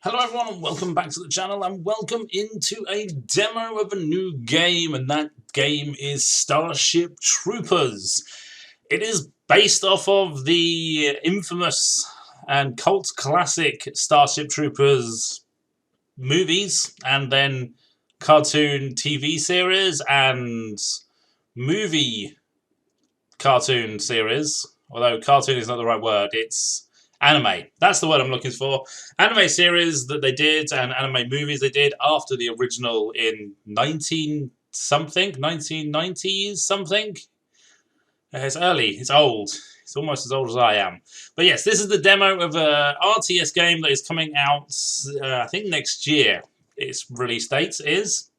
Hello everyone and welcome back to the channel and welcome into a demo of a new game, and that game is Starship Troopers. It is based off of the infamous and cult classic Starship Troopers movies and then cartoon TV series and movie cartoon series, although cartoon is not the right word, it's anime. That's the word I'm looking for. Anime series that they did and anime movies they did after the original in 1990s something. It's early. It's old. It's almost as old as I am. But yes, this is the demo of a RTS game that is coming out, I think next year. Its release date is.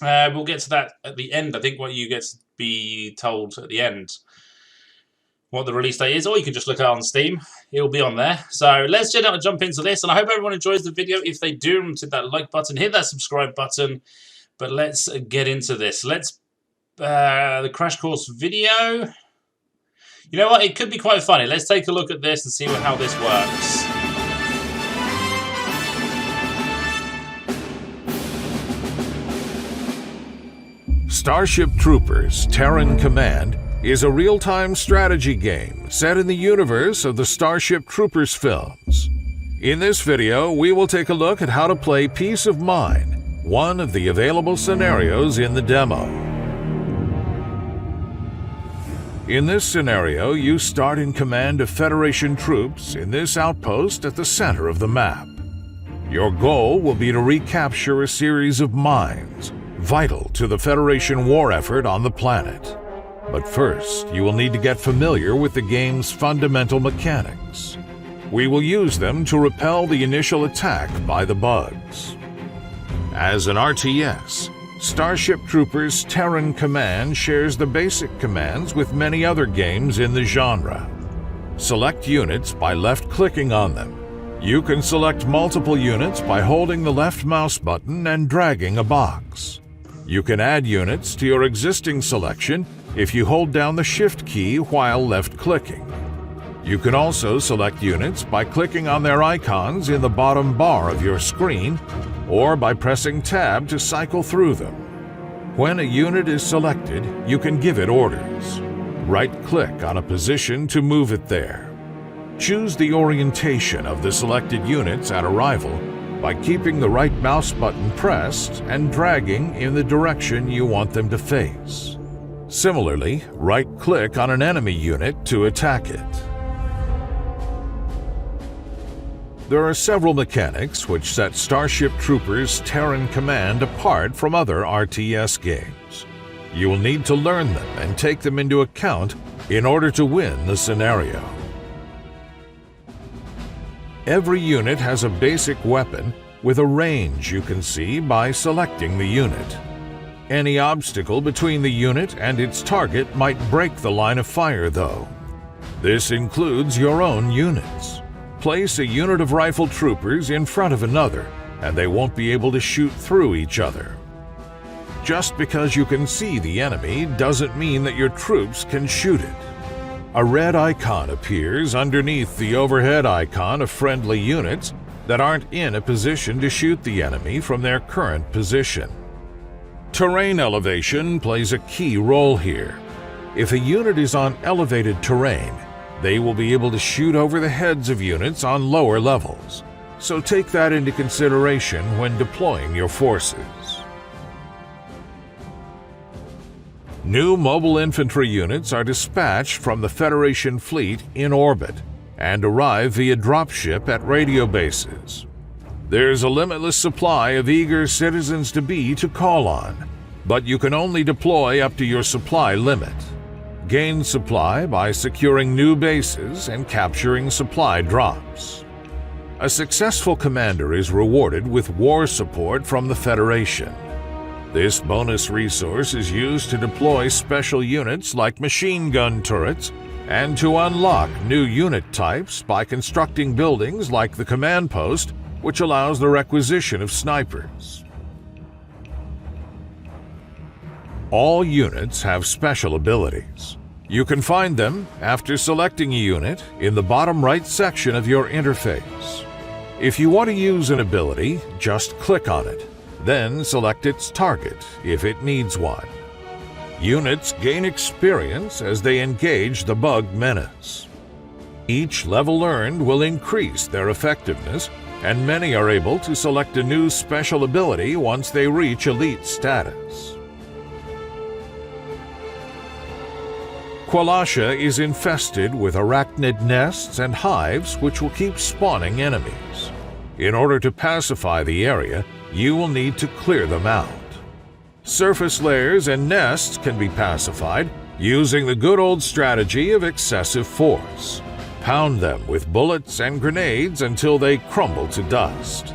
We'll get to that at the end. I think what you get to be told at the end what the release date is, or you can just look at it on Steam. It'll be on there. So let's jump into this, and I hope everyone enjoys the video. If they do, hit that like button, hit that subscribe button. But let's get into this. Let's the crash course video. You know what? It could be quite funny. Let's take a look at this and see how this works. Starship Troopers Terran Command is a real-time strategy game set in the universe of the Starship Troopers films. In this video, we will take a look at how to play Peace of Mind, one of the available scenarios in the demo. In this scenario, you start in command of Federation troops in this outpost at the center of the map. Your goal will be to recapture a series of mines vital to the Federation war effort on the planet. But first, you will need to get familiar with the game's fundamental mechanics. We will use them to repel the initial attack by the bugs. As an RTS, Starship Troopers Terran Command shares the basic commands with many other games in the genre. Select units by left-clicking on them. You can select multiple units by holding the left mouse button and dragging a box. You can add units to your existing selection if you hold down the Shift key while left-clicking. You can also select units by clicking on their icons in the bottom bar of your screen, or by pressing Tab to cycle through them. When a unit is selected, you can give it orders. Right-click on a position to move it there. Choose the orientation of the selected units at arrival by keeping the right mouse button pressed and dragging in the direction you want them to face. Similarly, right-click on an enemy unit to attack it. There are several mechanics which set Starship Troopers Terran Command apart from other RTS games. You will need to learn them and take them into account in order to win the scenario. Every unit has a basic weapon with a range you can see by selecting the unit. Any obstacle between the unit and its target might break the line of fire, though. This includes your own units. Place a unit of rifle troopers in front of another, and they won't be able to shoot through each other. Just because you can see the enemy doesn't mean that your troops can shoot it. A red icon appears underneath the overhead icon of friendly units that aren't in a position to shoot the enemy from their current position. Terrain elevation plays a key role here. If a unit is on elevated terrain, they will be able to shoot over the heads of units on lower levels, so take that into consideration when deploying your forces. New mobile infantry units are dispatched from the Federation fleet in orbit and arrive via dropship at radio bases. There's a limitless supply of eager citizens-to-be to call on, but you can only deploy up to your supply limit. Gain supply by securing new bases and capturing supply drops. A successful commander is rewarded with war support from the Federation. This bonus resource is used to deploy special units like machine gun turrets and to unlock new unit types by constructing buildings like the command post, which allows the requisition of snipers. All units have special abilities. You can find them after selecting a unit in the bottom right section of your interface. If you want to use an ability, just click on it, then select its target if it needs one. Units gain experience as they engage the bug menace. Each level earned will increase their effectiveness, and many are able to select a new special ability once they reach elite status. Qualasha is infested with arachnid nests and hives which will keep spawning enemies. In order to pacify the area, you will need to clear them out. Surface layers and nests can be pacified using the good old strategy of excessive force. Pound them with bullets and grenades until they crumble to dust.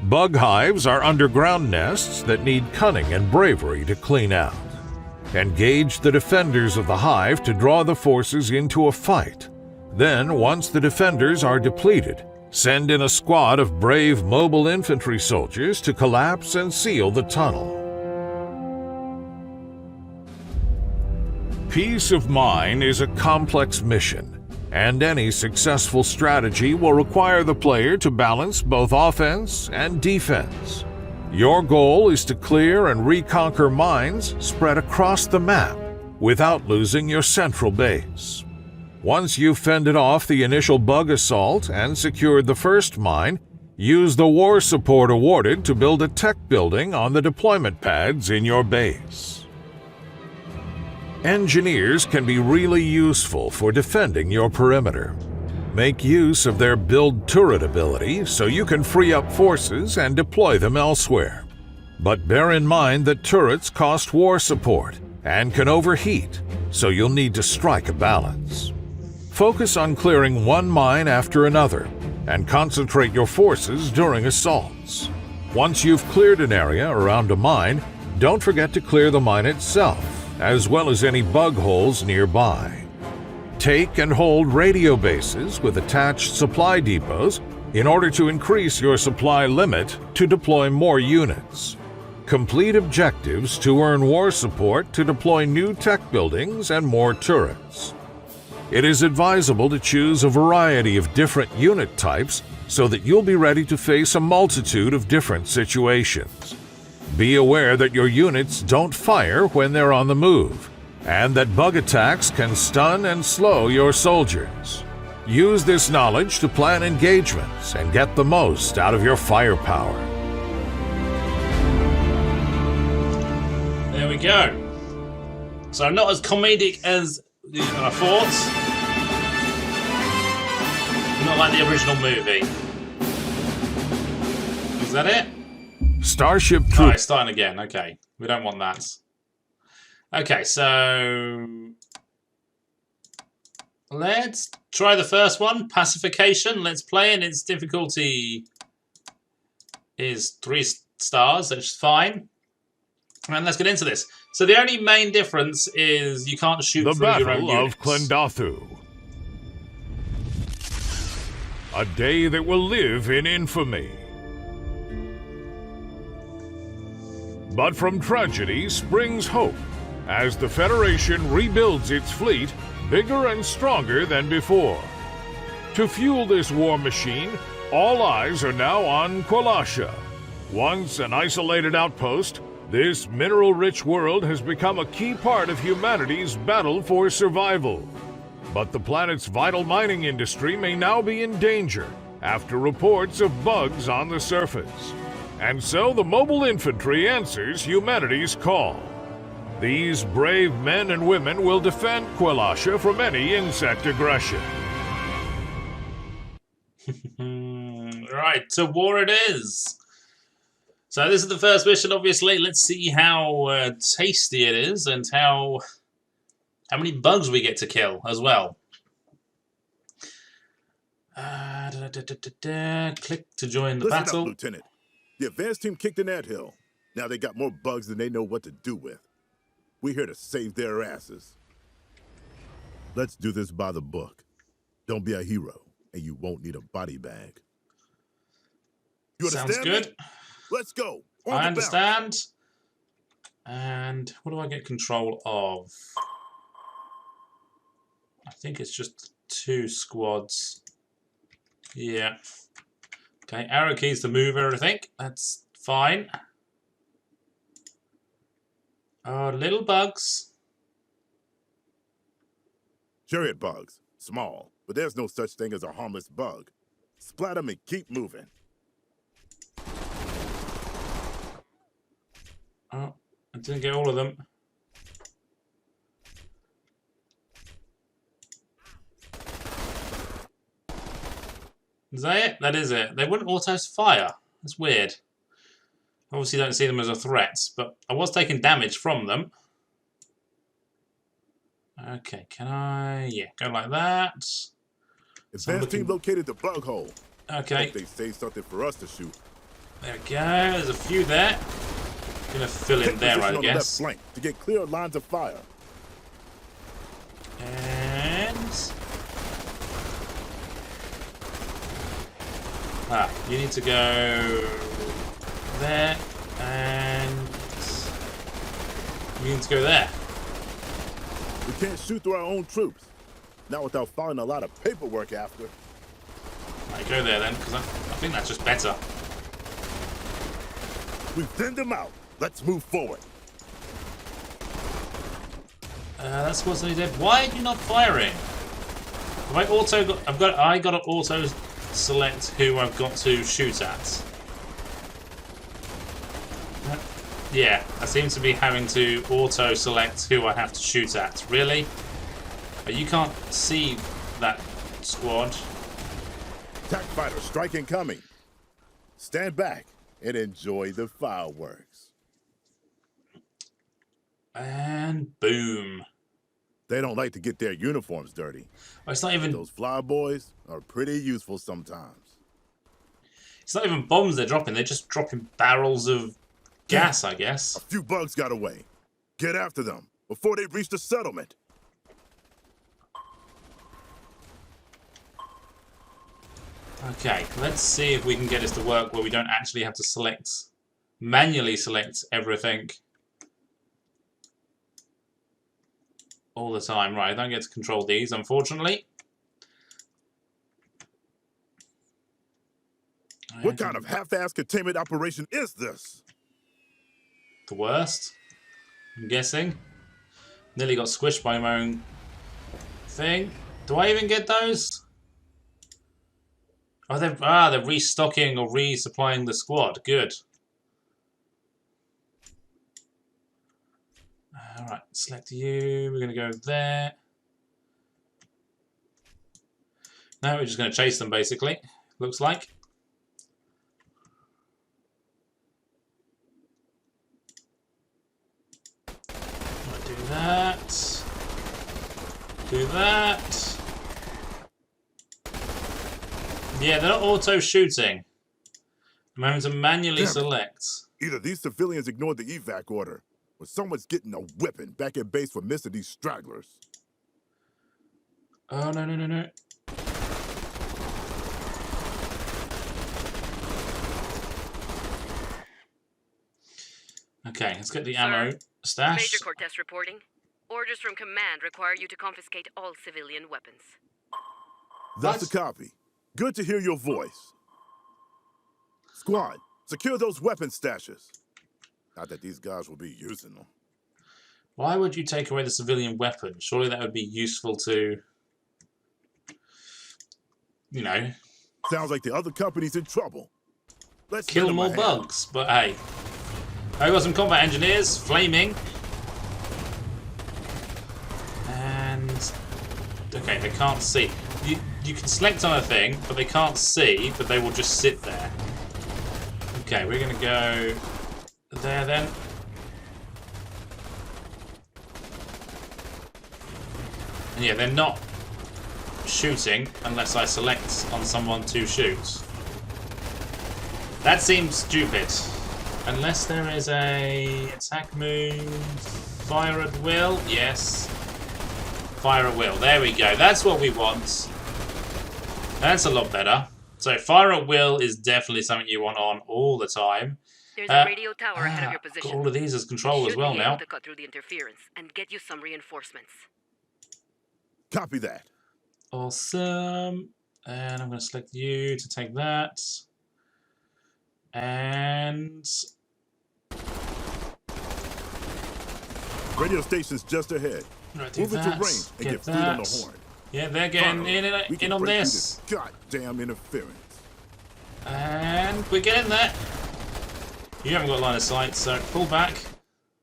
Bug hives are underground nests that need cunning and bravery to clean out. Engage the defenders of the hive to draw the forces into a fight. Then, once the defenders are depleted, send in a squad of brave mobile infantry soldiers to collapse and seal the tunnel. Peace of Mind is a complex mission, and any successful strategy will require the player to balance both offense and defense. Your goal is to clear and reconquer mines spread across the map without losing your central base. Once you've fended off the initial bug assault and secured the first mine, use the war support awarded to build a tech building on the deployment pads in your base. Engineers can be really useful for defending your perimeter. Make use of their build turret ability so you can free up forces and deploy them elsewhere. But bear in mind that turrets cost war support and can overheat, so you'll need to strike a balance. Focus on clearing one mine after another and concentrate your forces during assaults. Once you've cleared an area around a mine, don't forget to clear the mine itself, as well as any bug holes nearby. Take and hold radio bases with attached supply depots in order to increase your supply limit to deploy more units. Complete objectives to earn war support to deploy new tech buildings and more turrets. It is advisable to choose a variety of different unit types so that you'll be ready to face a multitude of different situations. Be aware that your units don't fire when they're on the move, and that bug attacks can stun and slow your soldiers. Use this knowledge to plan engagements and get the most out of your firepower. There we go. So not as comedic as I thought. Not like the original movie. Is that it? Starship Oh, Troop. it's starting again. Okay. We don't want that. Okay, so let's try the first one, Pacification. Let's play, and its difficulty is 3 stars, which is fine. And let's get into this. So the only main difference is you can't shoot The through your own Battle units. of Klendathu. A day that will live in infamy. But from tragedy springs hope, as the Federation rebuilds its fleet bigger and stronger than before. To fuel this war machine, all eyes are now on Qualasha. Once an isolated outpost, this mineral-rich world has become a key part of humanity's battle for survival. But the planet's vital mining industry may now be in danger after reports of bugs on the surface. And so the mobile infantry answers humanity's call. These brave men and women will defend Qualasha from any insect aggression. Right, to war it is. So this is the first mission, obviously. Let's see how tasty it is and how many bugs we get to kill as well. Click to join the Listen battle. up, Lieutenant. The advanced team kicked an anthill. Now they got more bugs than they know what to do with. We're here to save their asses. Let's do this by the book. Don't be a hero, and you won't need a body bag. You understand? Sounds good. Me? Let's go. On I the understand. bounce. And what do I get control of? I think it's just 2 squads. Yeah. Okay, arrow keys to move everything. That's fine. Oh, little bugs. Chariot bugs. Small, but there's no such thing as a harmless bug. Splat them and keep moving. Oh, I didn't get all of them. Is that it? That is it. They wouldn't auto fire. That's weird. Obviously don't see them as a threat, but I was taking damage from them. Okay, can I... Yeah, go like that. Advanced team located the bug hole. Okay. Hope they save something for us to shoot. There we go. There's a few there. Gonna fill in there, I on the left guess. flank to get clear lines of fire. And... you need to go there, and you need to go there. We can't shoot through our own troops. Not without filing a lot of paperwork after. Right, go there then, because I think that's just better. We've thinned them out. Let's move forward. That's what's only dead. Why are you not firing? Have I auto got? I got to auto select who I've got to shoot at. Yeah, I seem to be having to auto select who I have to shoot at. Really? But you can't see that squad. Attack fighter strike incoming. Stand back and enjoy the fireworks. And boom. They don't like to get their uniforms dirty. Oh, it's not even. Those flyboys are pretty useful sometimes. It's not even bombs they're dropping. They're just dropping barrels of gas, I guess. A few bugs got away. Get after them before they reach the settlement. Okay, let's see if we can get this to work where we don't actually have to manually select everything all the time. Right, I don't get to control these, unfortunately. What kind of half-assed containment operation is this? The worst, I'm guessing. Nearly got squished by my own thing. Do I even get those? Oh, they're restocking or resupplying the squad. Good. Alright, select you. We're going to go there. Now we're just going to chase them, basically. Looks like. Do that. Do that. Yeah, they're not auto-shooting. I'm having to manually select. Either these civilians ignored the evac order, or someone's getting a whipping back at base for missing these stragglers. Oh, no, no, no, no. Okay, let's get the ammo stash. Major Cortez reporting. Orders from command require you to confiscate all civilian weapons. That's a copy. Good to hear your voice. Squad, secure those weapon stashes. Not that these guys will be using them. Why would you take away the civilian weapon? Surely that would be useful to, you know... Sounds like the other company's in trouble. Let's kill more bugs, but hey. I got some combat engineers, flaming. And... okay, they can't see. You can select on a thing, but they can't see, but they will just sit there. Okay, we're going to go there then. And yeah, they're not shooting unless I select on someone to shoot. That seems stupid. Unless there is a attack move, fire at will, yes. Fire at will, there we go, that's what we want. That's a lot better. So fire at will is definitely something you want on all the time. There's a radio tower ahead of your position. Got all of these as control as well now. To cut through the interference and get you some reinforcements. Copy that. Awesome. And I'm going to select you to take that. And Radio station's just ahead. right, do Move into that. range and get food on the horn. Yeah, they're getting Finally, we in can on break through this. Goddamn interference. And we're getting there. You haven't got line of sight, so pull back.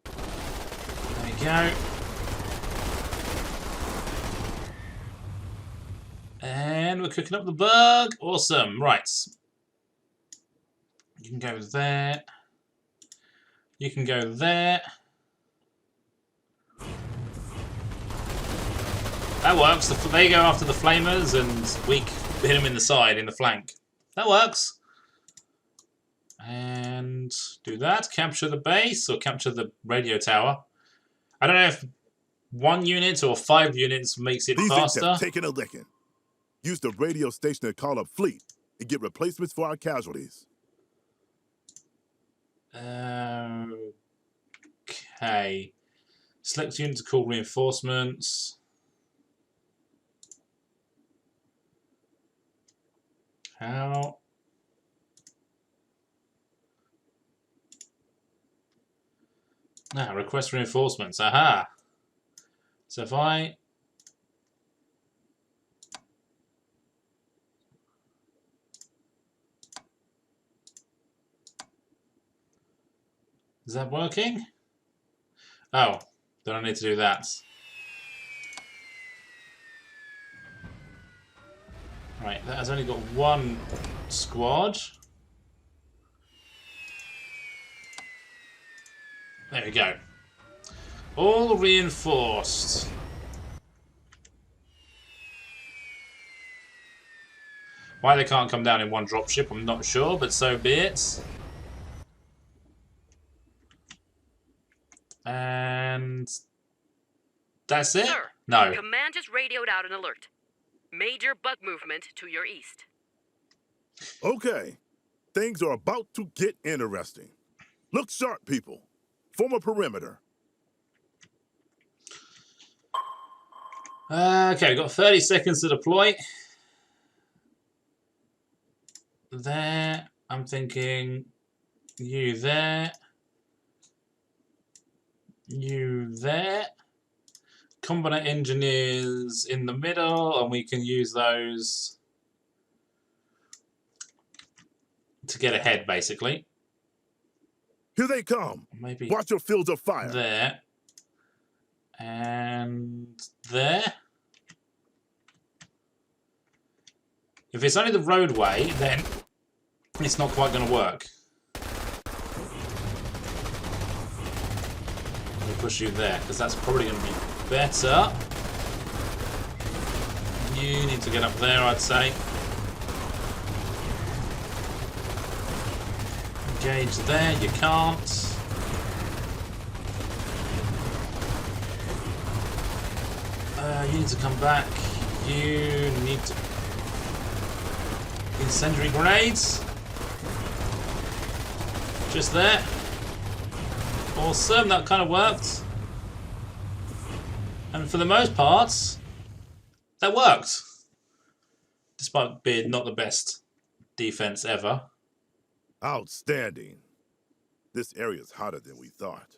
There you go. And we're cooking up the bug. Awesome. Right. You can go there. You can go there. That works. They go after the flamers and we hit them in the side, in the flank. That works. And do that. Capture the base or capture the radio tower. I don't know if 1 unit or 5 units makes it These faster. things have taken a licking. Use the radio station to call up fleet and get replacements for our casualties. Okay. Select unit to call reinforcements. How? Ah, request reinforcements. Aha. So if I... Is that working? Oh, then I need to do that. Right, that has only got 1 squad. There we go. All reinforced. Why they can't come down in 1 dropship, I'm not sure, but so be it. And that's it? Sir, No. Command just radioed out an alert. Major bug movement to your east. Okay, things are about to get interesting. Look sharp, people. Form a perimeter. Okay, we've got 30 seconds to deploy. There, I'm thinking you there. You there. Combatant engineers in the middle, and we can use those to get ahead, basically. Here they come. Maybe Watch your fields of fire. there. And there. If it's only the roadway, then it's not quite going to work. Let me push you there, because that's probably going to be better. You need to get up there, I'd say. Engage there, you can't. You need to come back. You need to... Incendiary grenades. Just there. Awesome, that kind of worked. And for the most part, that worked. Despite being not the best defense ever. Outstanding. This area's hotter than we thought.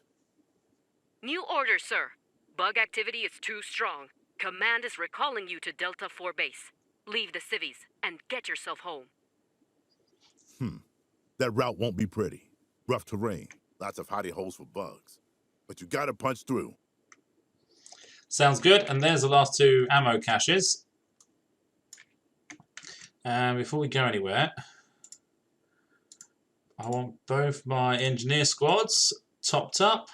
New order, sir. Bug activity is too strong. Command is recalling you to Delta 4 base. Leave the civvies and get yourself home. That route won't be pretty. Rough terrain, lots of hidey holes for bugs. But you gotta punch through. Sounds good, and there's the last 2 ammo caches. And before we go anywhere, I want both my engineer squads topped up.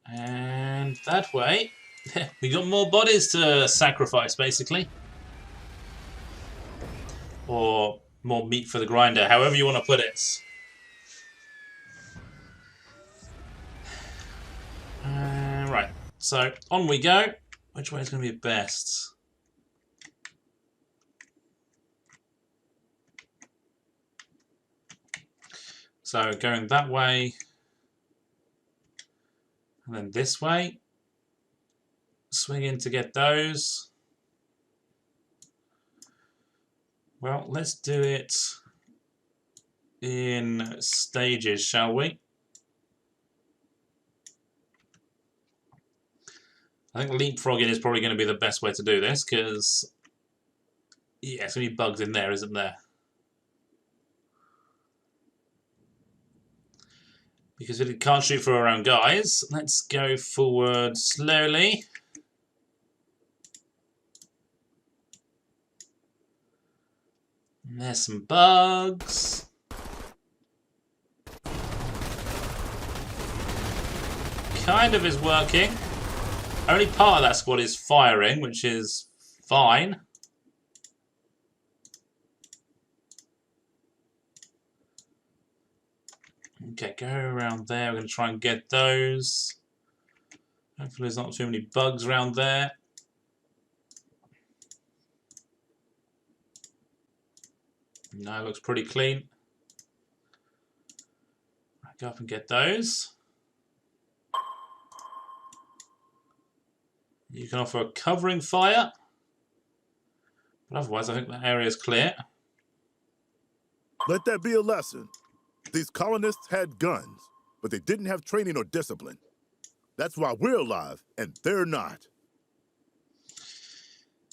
And that way, we got more bodies to sacrifice, basically. Or more meat for the grinder, however you want to put it. Right, so on we go. Which way is going to be best? So going that way, and then this way. Swing in to get those. Well, let's do it in stages, shall we? I think leapfrogging is probably going to be the best way to do this, because yeah, there's going to be bugs in there, isn't there? Because we can't shoot for our own guys, let's go forward slowly. And there's some bugs. Kind of is working. Only part of that squad is firing, which is fine. Okay, go around there. We're going to try and get those. Hopefully there's not too many bugs around there. No, it looks pretty clean. Go up and get those. You can offer a covering fire. But otherwise, I think that area is clear. Let that be a lesson. These colonists had guns, but they didn't have training or discipline. That's why we're alive, and they're not.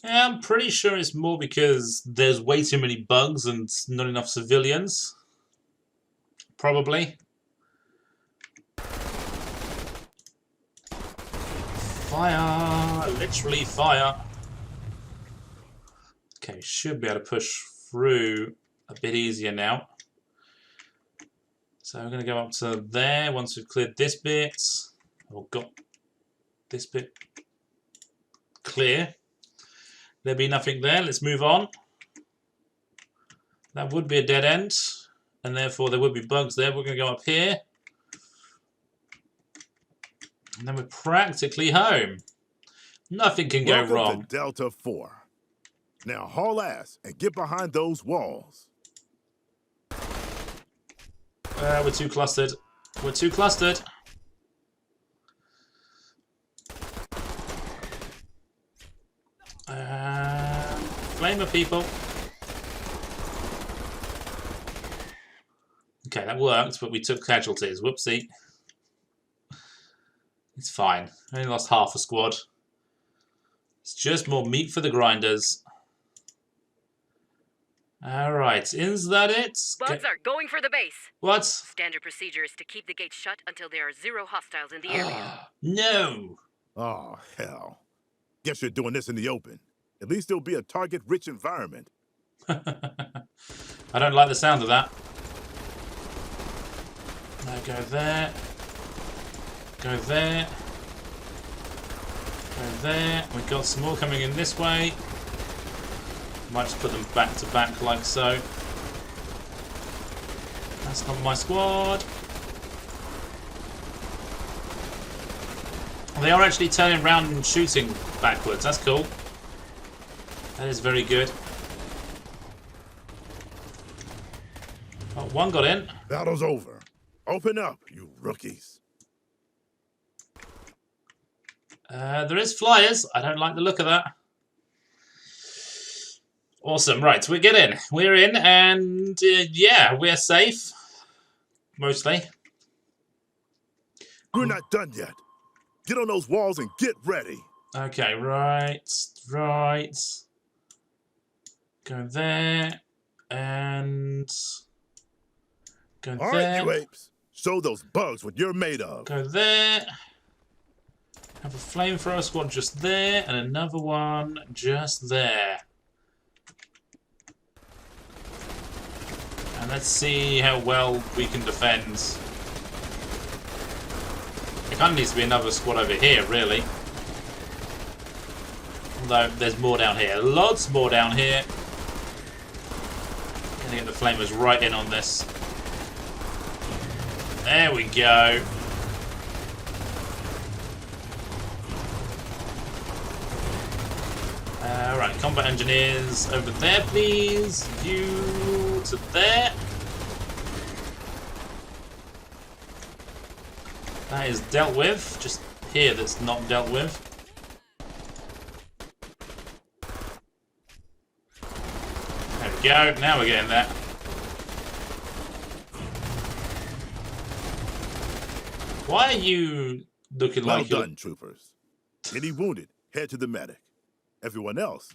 Yeah, I'm pretty sure it's more because there's way too many bugs and not enough civilians. Probably. Fire! Literally fire! Okay, should be able to push through a bit easier now. So we're going to go up to there once we've cleared this bit. Or got this bit clear. There'll be nothing there. Let's move on. That would be a dead end, and therefore there would be bugs there. We're going to go up here. And then we're practically home. Nothing can go wrong. Welcome to Delta 4. Now haul ass and get behind those walls. We're too clustered. We're too clustered. Flamer people. Okay, that worked, but we took casualties. Whoopsie. It's fine. I only lost half a squad. It's just more meat for the grinders. Alright, is that it? Bugs are going for the base. What? Standard procedure is to keep the gate shut until there are 0 hostiles in the area. No! Oh, hell. Guess you're doing this in the open. At least it'll be a target-rich environment. I don't like the sound of that. Now go there. Go there. Go there. We've got some more coming in this way. Might just put them back to back like so. That's not my squad. They are actually turning around and shooting backwards. That's cool. That is very good. Oh, one got in. Battle's over. Open up, you rookies. There is flyers. I don't like the look of that. Awesome. Right, we get in. We're in, and yeah, we're safe. Mostly. We're not done yet. Get on those walls and get ready. Okay, right. Go there, and go All there. right, you apes. Show those bugs what you're made of. Go there. Have a flamethrower squad just there, and another one just there. And let's see how well we can defend. It kind of needs to be another squad over here, really. Although there's more down here. Lots more down here. Gonna get the flamers right in on this. There we go. Alright, combat engineers over there, please. You to there. That is dealt with. Just here that's not dealt with. There we go. Now we're getting there. Why are you looking Well like you're... done, troopers. Any wounded, head to the medic. Everyone else,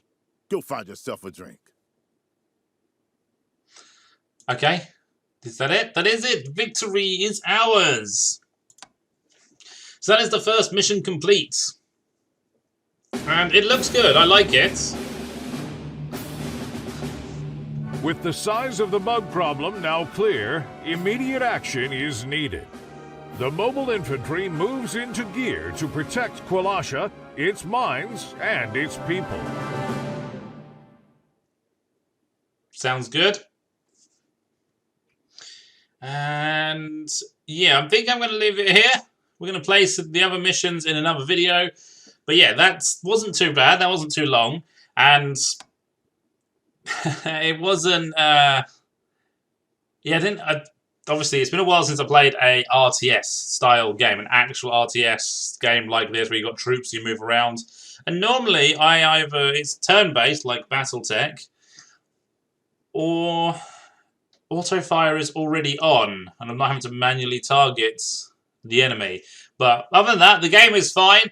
go find yourself a drink. Okay. Is that it? That is it. Victory is ours. So that is the first mission complete. And it looks good. I like it. With the size of the bug problem now clear, immediate action is needed. The mobile infantry moves into gear to protect Kwalasha, its mines, and its people. Sounds good. And yeah, I think I'm going to leave it here. We're going to place the other missions in another video. But yeah, that wasn't too bad. That wasn't too long. And it wasn't... obviously, it's been a while since I played a RTS-style game, an actual RTS game like this, where you got troops, you move around. And normally, it's turn-based, like BattleTech, or auto-fire is already on, and I'm not having to manually target the enemy. But other than that, the game is fine.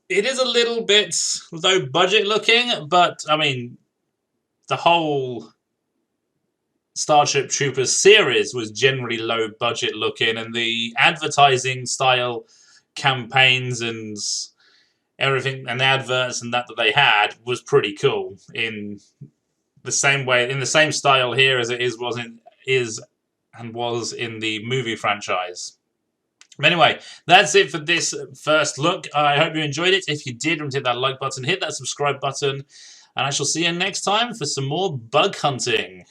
It is a little bit low budget looking, but I mean, the whole Starship Troopers series was generally low budget looking, and the advertising style campaigns and everything and adverts and that they had was pretty cool in the same way, in the same style here as it was in the movie franchise. But anyway, that's it for this first look. I hope you enjoyed it. If you did, remember to hit that like button, hit that subscribe button, and I shall see you next time for some more bug hunting.